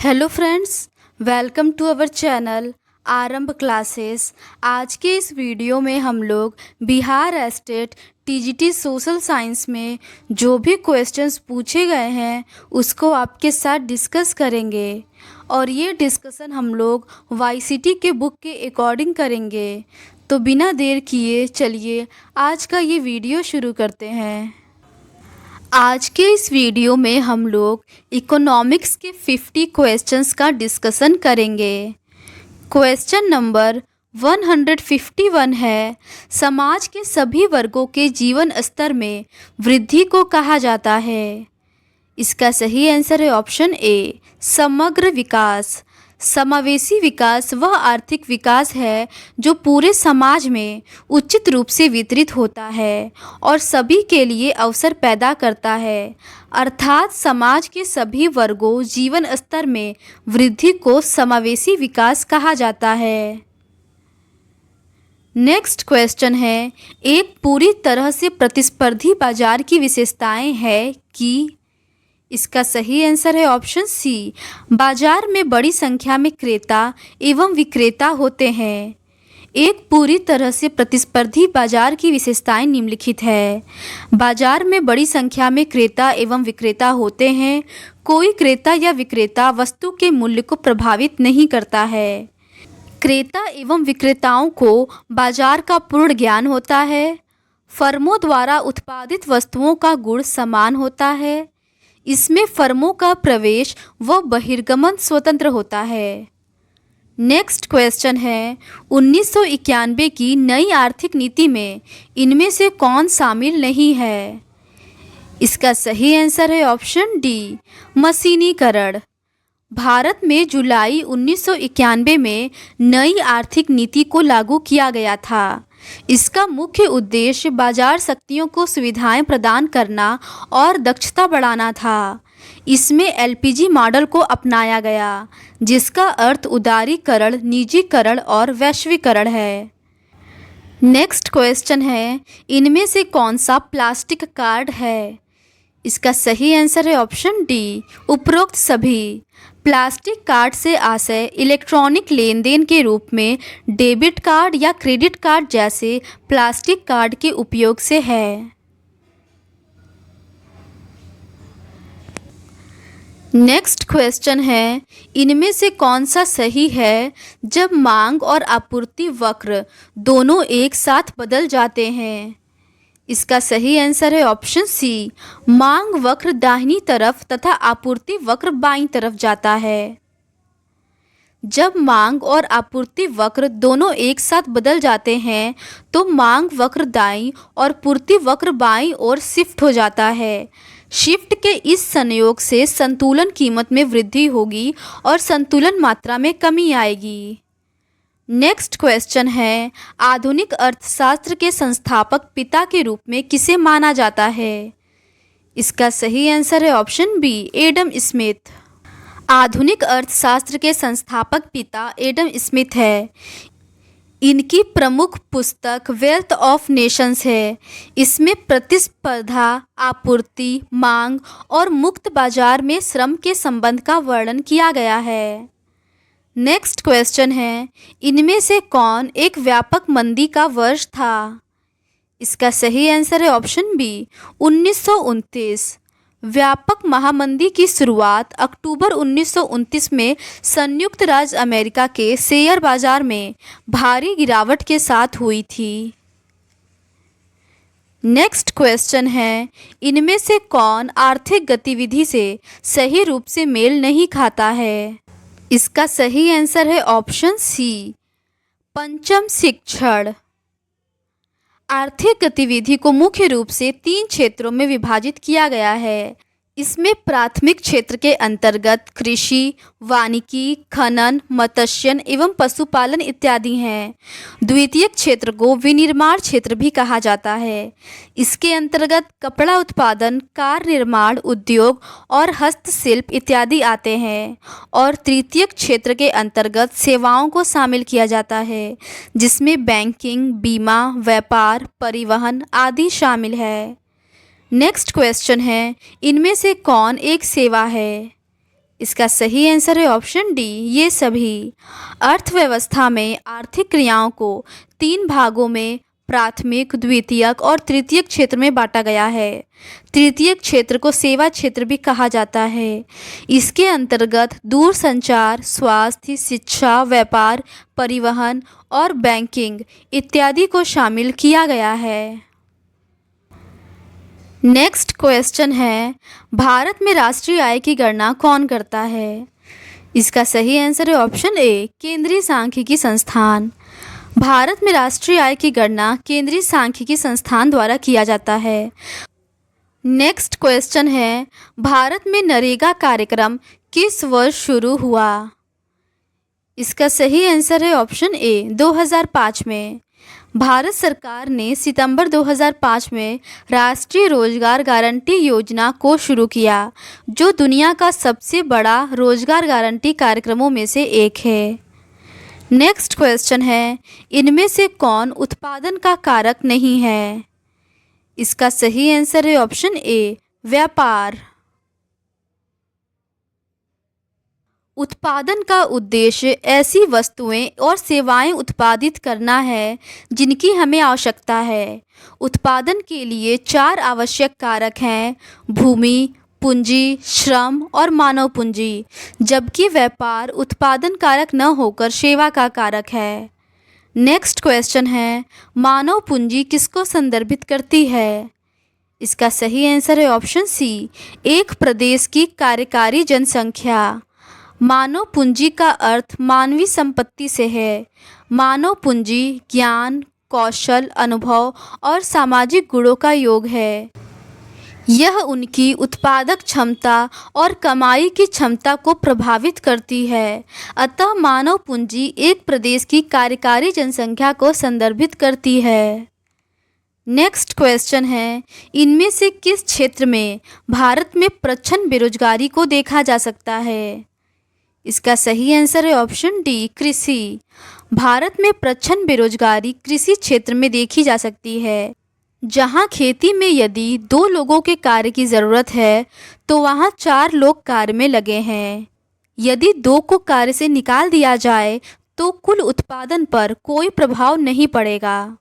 Hello friends, welcome to our channel Aarambh classes. आज के इस वीडियो में हम लोग Bihar state TGT social science में जो भी क्वेश्चंस पूछे गए हैं उसको आपके साथ डिस्कस करेंगे और ये डिस्कशन हम लोग वाईसीटी के बुक के अकॉर्डिंग करेंगे। तो बिना देर किए चलिए आज का ये वीडियो शुरू करते हैं। आज के इस वीडियो में हम लोग इकोनॉमिक्स के 50 क्वेश्चंस का डिस्कशन करेंगे। क्वेश्चन नंबर 151 है, समाज के सभी वर्गों के जीवन स्तर में वृद्धि को कहा जाता है। इसका सही आंसर है ऑप्शन ए, समग्र विकास। समावेशी विकास वह आर्थिक विकास है जो पूरे समाज में उचित रूप से वितरित होता है और सभी के लिए अवसर पैदा करता है, अर्थात समाज के सभी वर्गों जीवन स्तर में वृद्धि को समावेशी विकास कहा जाता है। नेक्स्ट क्वेश्चन है, एक पूरी तरह से प्रतिस्पर्धी बाजार की विशेषताएं है कि। इसका सही आंसर है ऑप्शन सी, बाजार में बड़ी संख्या में क्रेता एवं विक्रेता होते हैं। एक पूरी तरह से प्रतिस्पर्धी बाजार की विशेषताएं निम्नलिखित है। बाजार में बड़ी संख्या में क्रेता एवं विक्रेता होते हैं। कोई क्रेता या विक्रेता वस्तु के मूल्य को प्रभावित नहीं करता है। क्रेता एवं विक्रेताओं को बाजार का पूर्ण ज्ञान होता है। फर्मों द्वारा उत्पादित वस्तुओं का गुण समान होता है। इसमें फर्मों का प्रवेश व बहिर्गमन स्वतंत्र होता है। नेक्स्ट क्वेश्चन है, 1991 की नई आर्थिक नीति में इनमें से कौन शामिल नहीं है। इसका सही आंसर है ऑप्शन डी, मशीनीकरण। भारत में जुलाई 1991 में नई आर्थिक नीति को लागू किया गया था। इसका मुख्य उद्देश्य बाजार शक्तियों को सुविधाएं प्रदान करना और दक्षता बढ़ाना था। इसमें एलपीजी मॉडल को अपनाया गया, जिसका अर्थ उदारीकरण, निजीकरण और वैश्वीकरण है। नेक्स्ट क्वेश्चन है, इनमें से कौन सा प्लास्टिक कार्ड है। इसका सही आंसर है ऑप्शन डी, उपरोक्त सभी। प्लास्टिक कार्ड से आशय इलेक्ट्रॉनिक लेन देन के रूप में डेबिट कार्ड या क्रेडिट कार्ड जैसे प्लास्टिक कार्ड के उपयोग से है। नेक्स्ट क्वेश्चन है, इनमें से कौन सा सही है जब मांग और आपूर्ति वक्र दोनों एक साथ बदल जाते हैं। इसका सही आंसर है ऑप्शन सी, मांग वक्र दाहिनी तरफ तथा आपूर्ति वक्र बाईं तरफ जाता है। जब मांग और आपूर्ति वक्र दोनों एक साथ बदल जाते हैं तो मांग वक्र दाईं और पूर्ति वक्र बाईं ओर शिफ्ट हो जाता है। शिफ्ट के इस संयोग से संतुलन कीमत में वृद्धि होगी और संतुलन मात्रा में कमी आएगी। नेक्स्ट क्वेश्चन है, आधुनिक अर्थशास्त्र के संस्थापक पिता के रूप में किसे माना जाता है। इसका सही आंसर है ऑप्शन बी, एडम स्मिथ। आधुनिक अर्थशास्त्र के संस्थापक पिता एडम स्मिथ है। इनकी प्रमुख पुस्तक वेल्थ ऑफ नेशंस है। इसमें प्रतिस्पर्धा, आपूर्ति, मांग और मुक्त बाजार में श्रम के संबंध का वर्णन किया गया है। नेक्स्ट क्वेश्चन है, इनमें से कौन एक व्यापक मंदी का वर्ष था। इसका सही आंसर है ऑप्शन बी, 1929। व्यापक महामंदी की शुरुआत अक्टूबर 1929 में संयुक्त राज्य अमेरिका के शेयर बाजार में भारी गिरावट के साथ हुई थी। नेक्स्ट क्वेश्चन है, इनमें से कौन आर्थिक गतिविधि से सही रूप से मेल नहीं खाता है। इसका सही आंसर है ऑप्शन सी, पंचम शिक्षण। आर्थिक गतिविधि को मुख्य रूप से 3 क्षेत्रों में विभाजित किया गया है। इसमें प्राथमिक क्षेत्र के अंतर्गत कृषि, वानिकी, खनन, मत्स्यन एवं पशुपालन इत्यादि हैं। द्वितीयक क्षेत्र को विनिर्माण क्षेत्र भी कहा जाता है। इसके अंतर्गत कपड़ा उत्पादन, कार निर्माण उद्योग और हस्तशिल्प इत्यादि आते हैं। और तृतीयक क्षेत्र के अंतर्गत सेवाओं को शामिल किया जाता है, जिसमें बैंकिंग, बीमा, व्यापार, परिवहन आदि शामिल है। नेक्स्ट क्वेश्चन है, इनमें से कौन एक सेवा है। इसका सही आंसर है ऑप्शन डी, ये सभी। अर्थव्यवस्था में आर्थिक क्रियाओं को 3 भागों में प्राथमिक, द्वितीयक और तृतीयक क्षेत्र में बांटा गया है। तृतीयक क्षेत्र को सेवा क्षेत्र भी कहा जाता है। इसके अंतर्गत दूरसंचार, स्वास्थ्य, शिक्षा, व्यापार, परिवहन और बैंकिंग इत्यादि को शामिल किया गया है। नेक्स्ट क्वेश्चन है, भारत में राष्ट्रीय आय की गणना कौन करता है? इसका सही आंसर है ऑप्शन ए, केंद्रीय सांख्यिकी संस्थान। भारत में राष्ट्रीय आय की गणना केंद्रीय सांख्यिकी संस्थान द्वारा किया जाता है। नेक्स्ट क्वेश्चन है, भारत में नरेगा कार्यक्रम किस वर्ष शुरू हुआ? इसका सही आंसर है ऑप्शन ए, 2005 में। भारत सरकार ने सितंबर 2005 में राष्ट्रीय रोजगार गारंटी योजना को शुरू किया, जो दुनिया का सबसे बड़ा रोजगार गारंटी कार्यक्रमों में से एक है। नेक्स्ट क्वेश्चन है, इनमें से कौन उत्पादन का कारक नहीं है? इसका सही आंसर है ऑप्शन ए, व्यापार। उत्पादन का उद्देश्य ऐसी वस्तुएं और सेवाएं उत्पादित करना है जिनकी हमें आवश्यकता है। उत्पादन के लिए 4 आवश्यक कारक हैं: भूमि, पूंजी, श्रम और मानव पूंजी, जबकि व्यापार उत्पादन कारक न होकर सेवा का कारक है। नेक्स्ट क्वेश्चन है, मानव पूंजी किसको संदर्भित करती है? इसका सही आंसर है ऑप्शन सी, एक प्रदेश की कार्यकारी जनसंख्या। मानव पूंजी का अर्थ मानवीय संपत्ति से है। मानव पूंजी ज्ञान, कौशल, अनुभव और सामाजिक गुणों का योग है। यह उनकी उत्पादक क्षमता और कमाई की क्षमता को प्रभावित करती है। अतः मानव पूंजी एक प्रदेश की कार्यकारी जनसंख्या को संदर्भित करती है। नेक्स्ट क्वेश्चन है, इनमें से किस क्षेत्र में भारत में प्रच्छन्न बेरोजगारी को देखा जा सकता है? इसका सही आंसर है ऑप्शन डी, कृषि। भारत में प्रच्छन्न बेरोजगारी कृषि क्षेत्र में देखी जा सकती है। जहां खेती में यदि 2 लोगों के कार्य की ज़रूरत है तो वहां 4 लोग कार्य में लगे हैं। यदि 2 को कार्य से निकाल दिया जाए तो कुल उत्पादन पर कोई प्रभाव नहीं पड़ेगा।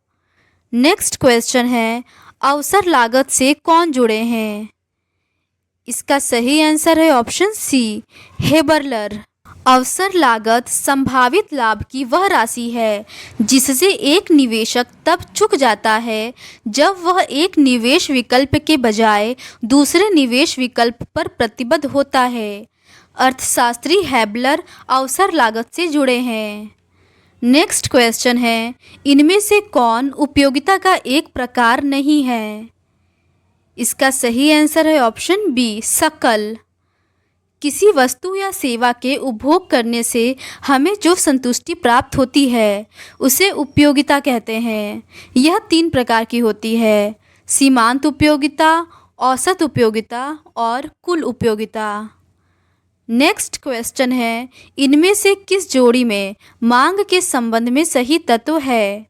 नेक्स्ट क्वेश्चन है, अवसर लागत से कौन जुड़े हैं? इसका सही आंसर है ऑप्शन सी, हेबरलर। अवसर लागत संभावित लाभ की वह राशि है जिससे एक निवेशक तब चूक जाता है जब वह एक निवेश विकल्प के बजाय दूसरे निवेश विकल्प पर प्रतिबद्ध होता है। अर्थशास्त्री हेबलर अवसर लागत से जुड़े हैं। नेक्स्ट क्वेश्चन है, इनमें से कौन उपयोगिता का एक प्रकार नहीं है? इसका सही आंसर है ऑप्शन बी, सकल। किसी वस्तु या सेवा के उपभोग करने से हमें जो संतुष्टि प्राप्त होती है उसे उपयोगिता कहते हैं। यह 3 प्रकार की होती है: सीमांत उपयोगिता, औसत उपयोगिता और कुल उपयोगिता। नेक्स्ट क्वेश्चन है, इनमें से किस जोड़ी में मांग के संबंध में सही तत्व है?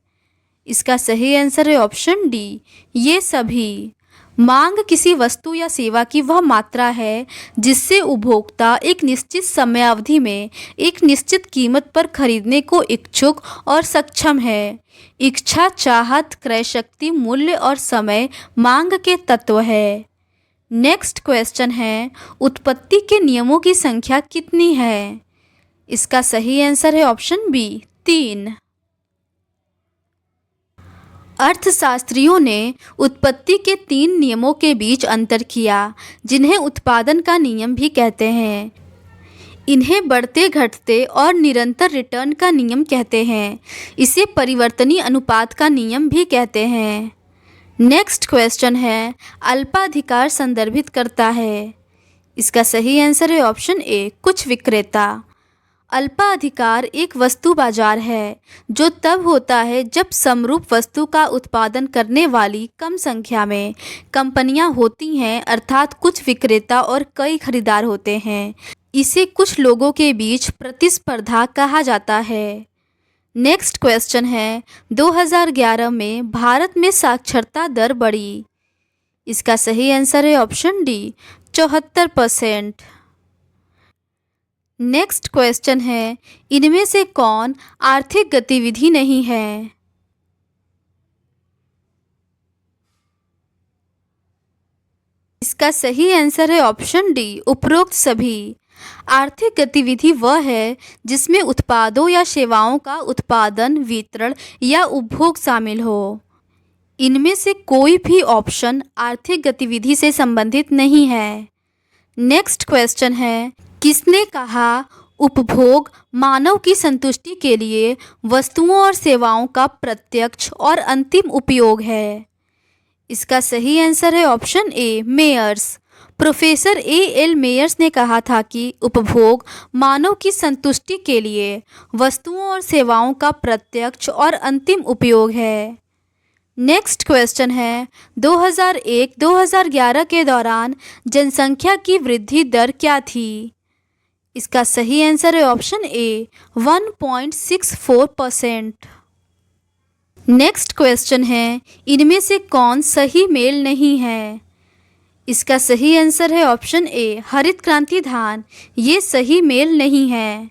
इसका सही आंसर है ऑप्शन डी, ये सभी। मांग किसी वस्तु या सेवा की वह मात्रा है जिससे उपभोक्ता एक निश्चित समयावधि में एक निश्चित कीमत पर खरीदने को इच्छुक और सक्षम है। इच्छा, चाहत, क्रय शक्ति, मूल्य और समय मांग के तत्व है। नेक्स्ट क्वेश्चन है, उत्पत्ति के नियमों की संख्या कितनी है? इसका सही आंसर है ऑप्शन बी, 3। अर्थशास्त्रियों ने उत्पत्ति के 3 नियमों के बीच अंतर किया, जिन्हें उत्पादन का नियम भी कहते हैं। इन्हें बढ़ते घटते और निरंतर रिटर्न का नियम कहते हैं। इसे परिवर्तनीय अनुपात का नियम भी कहते हैं। नेक्स्ट क्वेश्चन है, अल्पाधिकार संदर्भित करता है। इसका सही आंसर है ऑप्शन ए, कुछ विक्रेता। अल्पाधिकार एक वस्तु बाजार है जो तब होता है जब समरूप वस्तु का उत्पादन करने वाली कम संख्या में कंपनियां होती हैं, अर्थात कुछ विक्रेता और कई खरीदार होते हैं। इसे कुछ लोगों के बीच प्रतिस्पर्धा कहा जाता है। नेक्स्ट क्वेश्चन है, 2011 में भारत में साक्षरता दर बढ़ी। इसका सही आंसर है ऑप्शन डी, 74%। नेक्स्ट क्वेश्चन है, इनमें से कौन आर्थिक गतिविधि नहीं है? इसका सही आंसर है ऑप्शन डी, उपरोक्त सभी। आर्थिक गतिविधि वह है जिसमें उत्पादों या सेवाओं का उत्पादन, वितरण या उपभोग शामिल हो। इनमें से कोई भी ऑप्शन आर्थिक गतिविधि से संबंधित नहीं है। नेक्स्ट क्वेश्चन है, किसने कहा उपभोग मानव की संतुष्टि के लिए वस्तुओं और सेवाओं का प्रत्यक्ष और अंतिम उपयोग है? इसका सही आंसर है option A, Myers. Professor L Myers ने कहा था कि उपभोग मानव की संतुष्टि के लिए वस्तुओं और सेवाओं का प्रत्यक्ष और अंतिम उपयोग है। नेक्स्ट क्वेश्चन है, 2001-2011 के दौरान जनसंख्या की वृद्धि दर क्या थी? इसका सही आंसर है ऑप्शन ए, 1.64%। नेक्स्ट क्वेश्चन है, इनमें से कौन सही मेल नहीं है? इसका सही आंसर है ऑप्शन ए, हरित क्रांति धान, ये सही मेल नहीं है।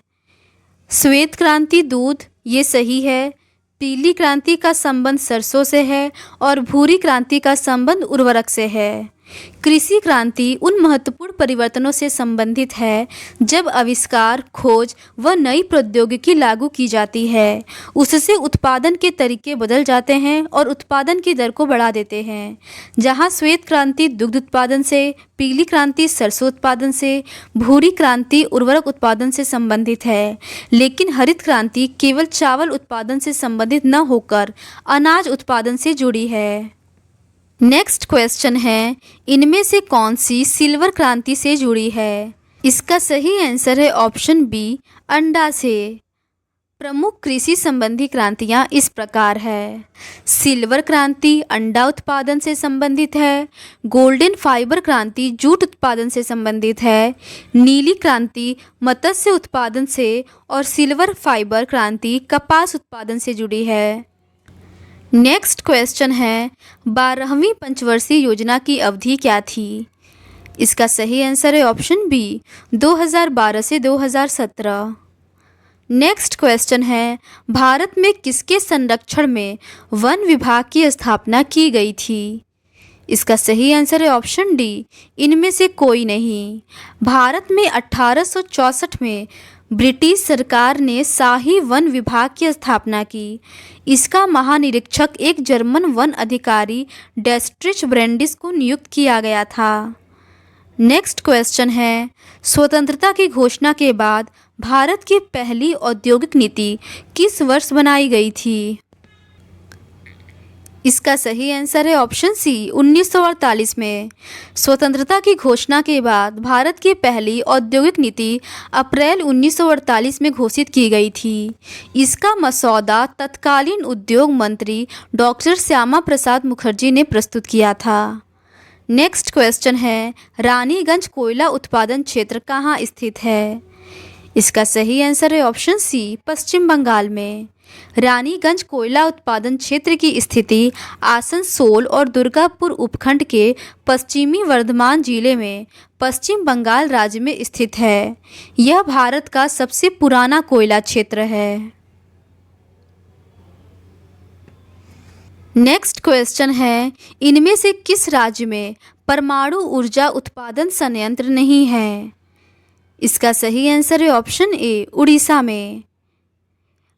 श्वेत क्रांति दूध, ये सही है। पीली क्रांति का संबंध सरसों से है और भूरी क्रांति का संबंध उर्वरक से है। कृषि क्रांति उन महत्वपूर्ण परिवर्तनों से संबंधित है जब आविष्कार, खोज व नई प्रौद्योगिकी लागू की जाती है। उससे उत्पादन के तरीके बदल जाते हैं और उत्पादन की दर को बढ़ा देते हैं। जहां श्वेत क्रांति दुग्ध उत्पादन से, पीली क्रांति सरसों उत्पादन से, भूरी क्रांति उर्वरक उत्पादन से संबंधित है, लेकिन हरित क्रांति केवल चावल उत्पादन से संबंधित न होकर अनाज उत्पादन से जुड़ी है। नेक्स्ट क्वेश्चन है, इनमें से कौन सी सिल्वर क्रांति से जुड़ी है? इसका सही आंसर है ऑप्शन बी, अंडा से। प्रमुख कृषि संबंधी क्रांतियां इस प्रकार है। सिल्वर क्रांति अंडा उत्पादन से संबंधित है। गोल्डन फाइबर क्रांति जूट उत्पादन से संबंधित है। नीली क्रांति मत्स्य उत्पादन से और सिल्वर फाइबर क्रांति कपास उत्पादन से जुड़ी है। नेक्स्ट क्वेश्चन है, 12वीं पंचवर्षीय योजना की अवधि क्या थी? इसका सही आंसर है ऑप्शन बी, 2012 से 2017। नेक्स्ट क्वेश्चन है, भारत में किसके संरक्षण में वन विभाग की स्थापना की गई थी? इसका सही आंसर है ऑप्शन डी, इनमें से कोई नहीं। भारत में 1864 में ब्रिटिश सरकार ने शाही वन विभाग की स्थापना की। इसका महानिरीक्षक एक जर्मन वन अधिकारी डेस्ट्रिच ब्रेंडिस को नियुक्त किया गया था। नेक्स्ट क्वेश्चन है, स्वतंत्रता की घोषणा के बाद भारत की पहली औद्योगिक नीति किस वर्ष बनाई गई थी? इसका सही आंसर है ऑप्शन सी, 1948 में। स्वतंत्रता की घोषणा के बाद भारत की पहली औद्योगिक नीति अप्रैल 1948 में घोषित की गई थी। इसका मसौदा तत्कालीन उद्योग मंत्री डॉक्टर श्यामा प्रसाद मुखर्जी ने प्रस्तुत किया था। नेक्स्ट क्वेश्चन है, रानीगंज कोयला उत्पादन क्षेत्र कहाँ स्थित है? इसका सही आंसर है ऑप्शन सी, पश्चिम बंगाल में। रानीगंज कोयला उत्पादन क्षेत्र की स्थिति आसनसोल और दुर्गापुर उपखंड के पश्चिमी वर्धमान जिले में पश्चिम बंगाल राज्य में स्थित है। यह भारत का सबसे पुराना कोयला क्षेत्र है। नेक्स्ट क्वेश्चन है, इनमें से किस राज्य में परमाणु ऊर्जा उत्पादन संयंत्र नहीं है? इसका सही आंसर है ऑप्शन ए, उड़ीसा में।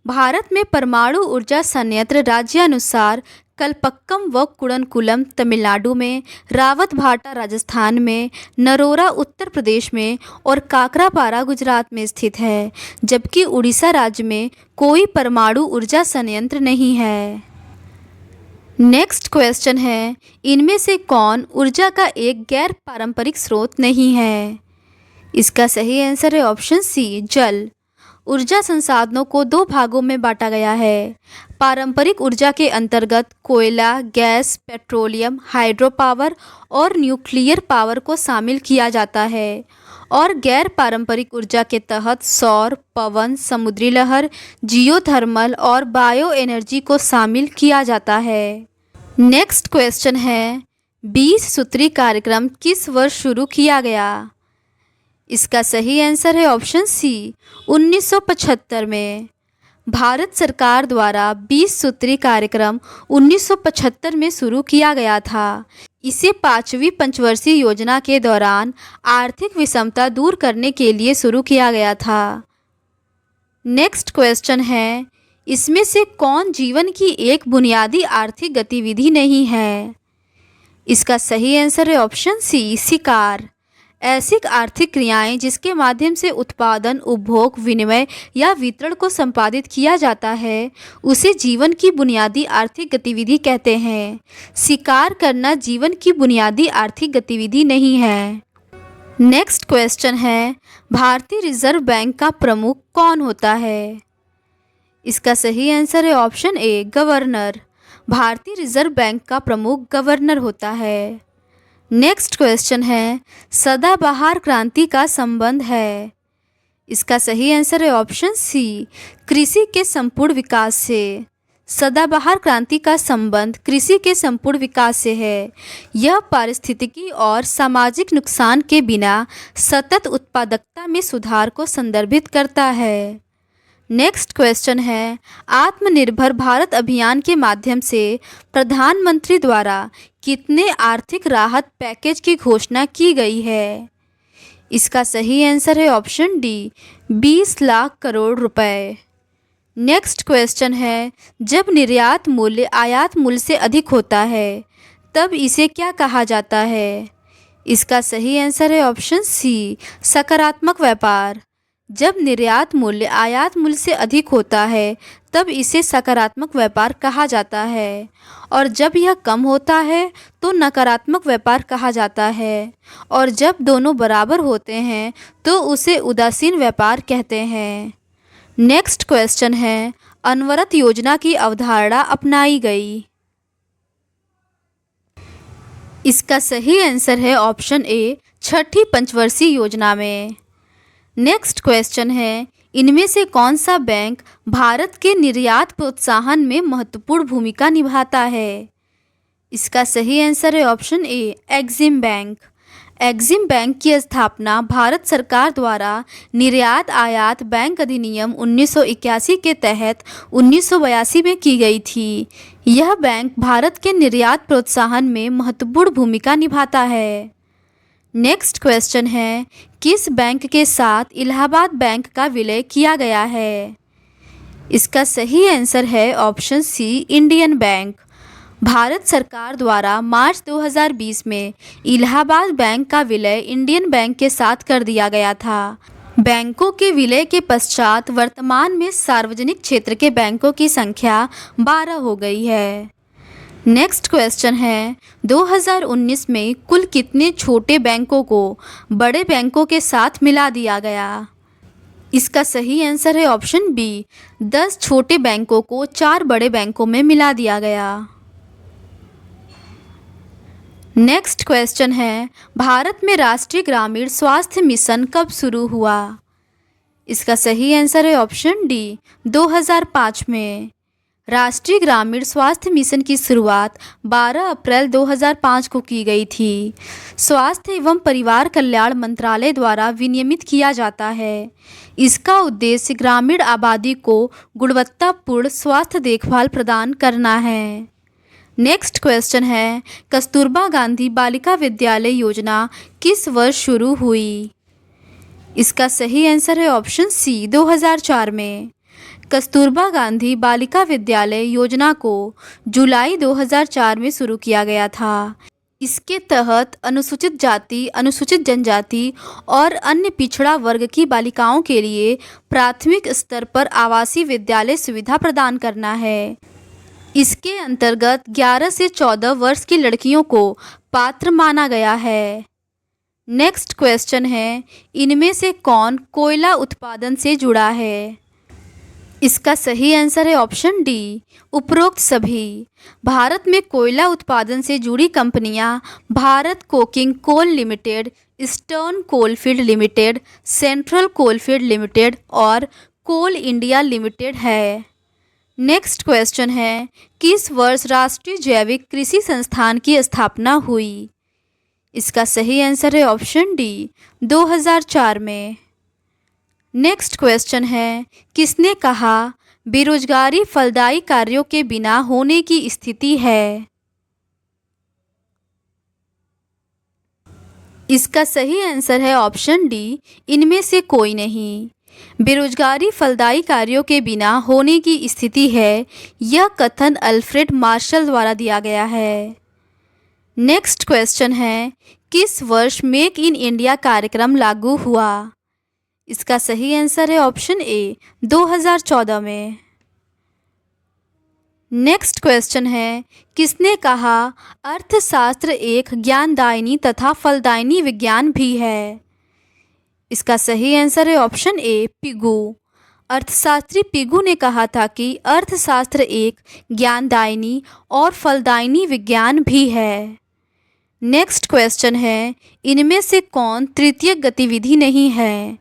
भारत में परमाणु ऊर्जा संयंत्र राज्यानुसार कलपक्कम व कुड़नकुलम तमिलनाडु में, रावतभाटा राजस्थान में, नरोरा उत्तर प्रदेश में और काकरापारा गुजरात में स्थित है, जबकि उड़ीसा राज्य में कोई परमाणु ऊर्जा संयंत्र नहीं है। नेक्स्ट क्वेश्चन है, इनमें से कौन ऊर्जा का एक गैर पारंपरिक स्रोत नहीं है? इसका सही आंसर है ऑप्शन सी, जल। ऊर्जा संसाधनों को दो भागों में बांटा गया है। पारंपरिक ऊर्जा के अंतर्गत कोयला, गैस, पेट्रोलियम, हाइड्रो पावर और न्यूक्लियर पावर को शामिल किया जाता है, और गैर पारंपरिक ऊर्जा के तहत सौर, पवन, समुद्री लहर, जियोथर्मल और बायो एनर्जी को शामिल किया जाता है। नेक्स्ट क्वेश्चन है, 20 सूत्री कार्यक्रम किस वर्ष शुरू किया गया? इसका सही आंसर है ऑप्शन सी 1975 में। भारत सरकार द्वारा 20 सूत्री कार्यक्रम 1975 में शुरू किया गया था। इसे 5वीं पंचवर्षीय योजना के दौरान आर्थिक विषमता दूर करने के लिए शुरू किया गया था। नेक्स्ट क्वेश्चन है, इसमें से कौन जीवन की एक बुनियादी आर्थिक गतिविधि नहीं है? इसका सही आंसर है ऑप्शन सी शिकार। ऐसी आर्थिक क्रियाएं जिसके माध्यम से उत्पादन, उपभोग, विनिमय या वितरण को संपादित किया जाता है उसे जीवन की बुनियादी आर्थिक गतिविधि कहते हैं। शिकार करना जीवन की बुनियादी आर्थिक गतिविधि नहीं है। नेक्स्ट क्वेश्चन है, भारतीय रिजर्व बैंक का प्रमुख कौन होता है? इसका सही आंसर है ऑप्शन ए गवर्नर। भारतीय रिजर्व बैंक का प्रमुख गवर्नर होता है। नेक्स्ट क्वेश्चन है, सदाबहार क्रांति का संबंध है? इसका सही आंसर है ऑप्शन सी कृषि के संपूर्ण विकास से। सदाबहार क्रांति का संबंध कृषि के संपूर्ण विकास से है। यह पारिस्थितिकी और सामाजिक नुकसान के बिना सतत उत्पादकता में सुधार को संदर्भित करता है। नेक्स्ट क्वेश्चन है, आत्मनिर्भर भारत अभियान के माध्यम से प्रधानमंत्री द्वारा कितने आर्थिक राहत पैकेज की घोषणा की गई है? इसका सही आंसर है ऑप्शन डी 20 लाख करोड़ रुपए। नेक्स्ट क्वेश्चन है, जब निर्यात मूल्य आयात मूल्य से अधिक होता है तब इसे क्या कहा जाता है? इसका सही आंसर है ऑप्शन सी सकारात्मक व्यापार। जब निर्यात मूल्य आयात मूल्य से अधिक होता है तब इसे सकारात्मक व्यापार कहा जाता है, और जब यह कम होता है तो नकारात्मक व्यापार कहा जाता है, और जब दोनों बराबर होते हैं तो उसे उदासीन व्यापार कहते हैं। नेक्स्ट क्वेश्चन है, अनवरत योजना की अवधारणा अपनाई गई। इसका सही आंसर है ऑप्शन ए छठी पंचवर्षीय योजना में। नेक्स्ट क्वेश्चन है, इनमें से कौन सा बैंक भारत के निर्यात प्रोत्साहन में महत्वपूर्ण भूमिका निभाता है? इसका सही आंसर है ऑप्शन ए एक्सिम बैंक। एक्सिम बैंक की स्थापना भारत सरकार द्वारा निर्यात आयात बैंक अधिनियम 1981 के तहत 1982 में की गई थी। यह बैंक भारत के निर्यात प्रोत्साहन में महत्वपूर्ण भूमिका निभाता है। नेक्स्ट क्वेश्चन है, किस बैंक के साथ इलाहाबाद बैंक का विलय किया गया है? इसका सही आंसर है option C Indian Bank. Bharat सरकार द्वारा मार्च 2020 में इलाहाबाद बैंक का विलय इंडियन बैंक के साथ कर दिया गया था। बैंकों के विलय के पश्चात वर्तमान में सार्वजनिक क्षेत्र के बैंकों की संख्या 12 हो गई है। नेक्स्ट क्वेश्चन है, 2019 में कुल कितने छोटे बैंकों को बड़े बैंकों के साथ मिला दिया गया? इसका सही आंसर है ऑप्शन बी 10 छोटे बैंकों को 4 बड़े बैंकों में मिला दिया गया। नेक्स्ट क्वेश्चन है, भारत में राष्ट्रीय ग्रामीण स्वास्थ्य मिशन कब शुरू हुआ? इसका सही आंसर है ऑप्शन डी 2005 में। राष्ट्रीय ग्रामीण स्वास्थ्य मिशन की शुरुआत 12 अप्रैल 2005 को की गई थी। स्वास्थ्य एवं परिवार कल्याण मंत्रालय द्वारा विनियमित किया जाता है। इसका उद्देश्य ग्रामीण आबादी को गुणवत्तापूर्ण स्वास्थ्य देखभाल प्रदान करना है। नेक्स्ट क्वेश्चन है, कस्तूरबा गांधी बालिका विद्यालय योजना किस वर्ष शुरू हुई? इसका सही आंसर है ऑप्शन सी 2004 में। कस्तूरबा गांधी बालिका विद्यालय योजना को जुलाई 2004 में शुरू किया गया था। इसके तहत अनुसूचित जाति, अनुसूचित जनजाति और अन्य पिछड़ा वर्ग की बालिकाओं के लिए प्राथमिक स्तर पर आवासीय विद्यालय सुविधा प्रदान करना है। इसके अंतर्गत 11 से 14 वर्ष की लड़कियों को पात्र माना गया है। नेक्स्ट क्वेश्चन है, इनमें से कौन कोयला उत्पादन से जुड़ा है? इसका सही आंसर है ऑप्शन डी उपरोक्त सभी। भारत में कोयला उत्पादन से जुड़ी कंपनियां Bharat coking coal limited, Eastern Coalfield Limited, Central Coalfield Limited और कोल इंडिया लिमिटेड है। नेक्स्ट क्वेश्चन है, किस वर्ष राष्ट्रीय जैविक कृषि संस्थान की स्थापना हुई? इसका सही आंसर है ऑप्शन डी 2004 में। नेक्स्ट क्वेश्चन है, किसने कहा बेरोजगारी फलदायी कार्यों के बिना होने की स्थिति है? इसका सही आंसर है ऑप्शन डी इनमें से कोई नहीं। बेरोजगारी फलदायी कार्यों के बिना होने की स्थिति है, यह कथन अल्फ्रेड मार्शल द्वारा दिया गया है। नेक्स्ट क्वेश्चन है, किस वर्ष मेक इन इंडिया कार्यक्रम लागू हुआ? इसका सही आंसर है ऑप्शन ए 2014 में। नेक्स्ट क्वेश्चन है, किसने कहा अर्थशास्त्र एक ज्ञानदायिनी तथा फलदायिनी विज्ञान भी है? इसका सही आंसर है ऑप्शन ए पिगू। अर्थशास्त्री पिगू ने कहा था कि अर्थशास्त्र एक ज्ञानदायिनी और फलदायिनी विज्ञान भी है। नेक्स्ट क्वेश्चन है, इनमें से कौन तृतीयक गतिविधि नहीं है?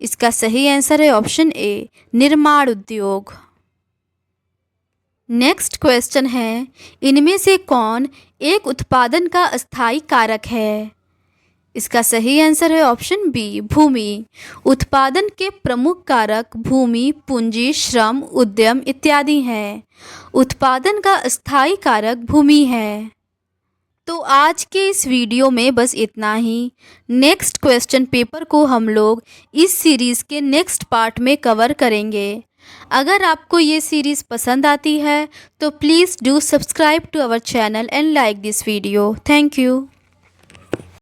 इसका सही आंसर है ऑप्शन ए निर्माण उद्योग। नेक्स्ट क्वेश्चन है, इनमें से कौन एक उत्पादन का अस्थायी कारक है? इसका सही आंसर है ऑप्शन बी भूमि। उत्पादन के प्रमुख कारक भूमि, पूंजी, श्रम, उद्यम इत्यादि हैं। उत्पादन का अस्थायी कारक भूमि है। तो आज के इस वीडियो में बस इतना ही। नेक्स्ट क्वेश्चन पेपर को हम लोग इस सीरीज़ के नेक्स्ट पार्ट में कवर करेंगे। अगर आपको ये सीरीज़ पसंद आती है तो please do subscribe to our channel and like this video. Thank you.